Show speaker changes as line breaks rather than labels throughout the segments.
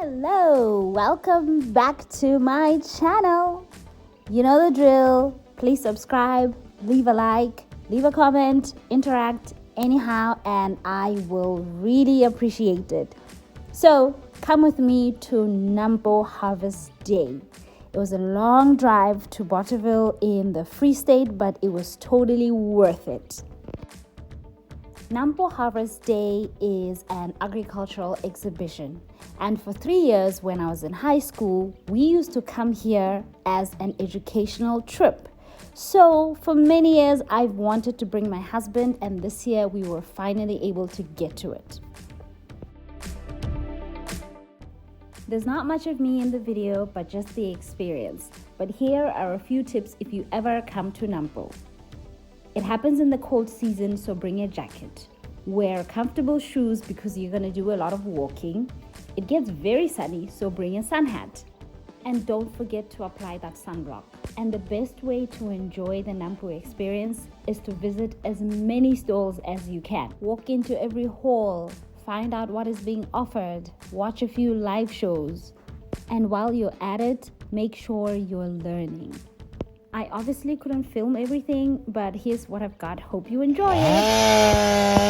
Hello, welcome back to my channel. You know the drill. Please subscribe, leave a like, leave a comment, interact anyhow, and I will really appreciate it. So come with me to Nampo Harvest Day. It was a long drive to Bothaville in the Free State, but it was totally worth it. Nampo Harvest Day is an agricultural exhibition, and for 3 years when I was in high school, we used to come here as an educational trip. So for many years I've wanted to bring my husband, and this year we were finally able to get to it. There's not much of me in the video, but just the experience. But here are a few tips if you ever come to Nampo. It happens in the cold season, so bring a jacket. Wear comfortable shoes because you're going to do a lot of walking. It gets very sunny, so bring a sun hat. And don't forget to apply that sunblock. And the best way to enjoy the Nampo experience is to visit as many stalls as you can. Walk into every hall, find out what is being offered, watch a few live shows. And while you're at it, make sure you're learning. I obviously couldn't film everything, but here's what I've got. Hope you enjoy it.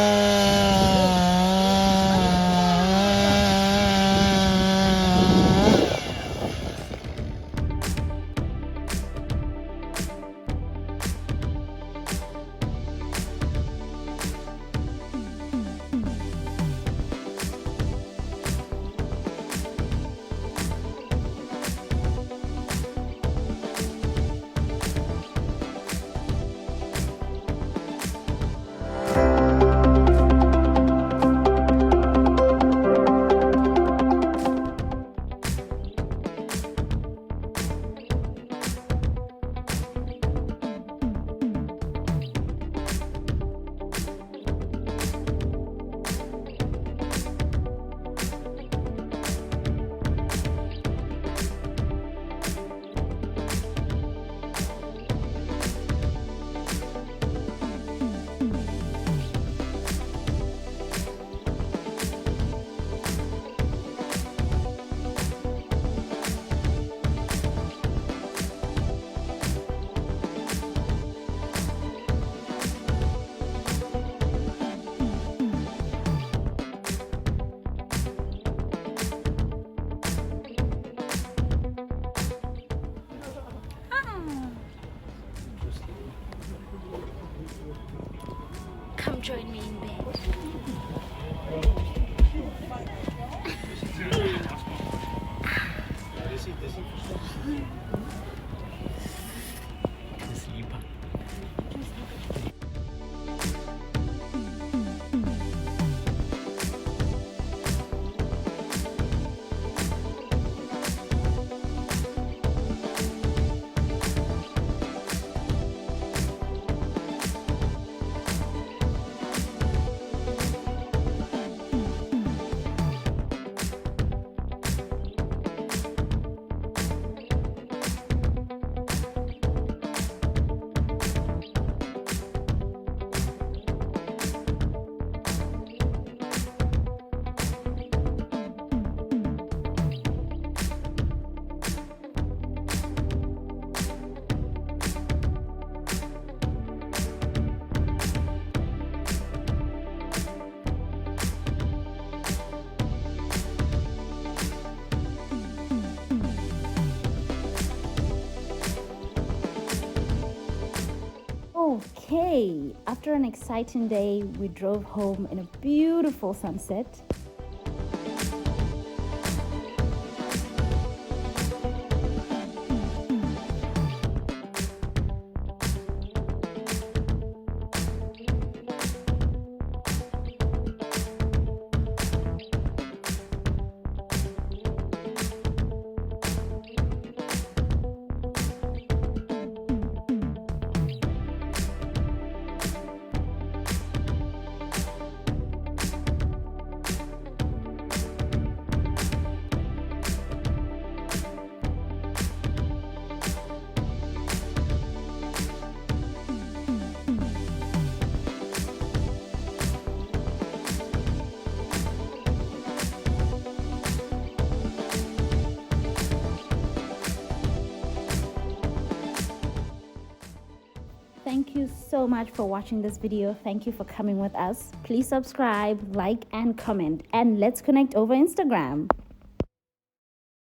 Come join me in bed. Okay, after an exciting day, we drove home in a beautiful sunset. Thank you so much for watching this video. Thank you for coming with us. Please subscribe, like, and comment. And let's connect over Instagram.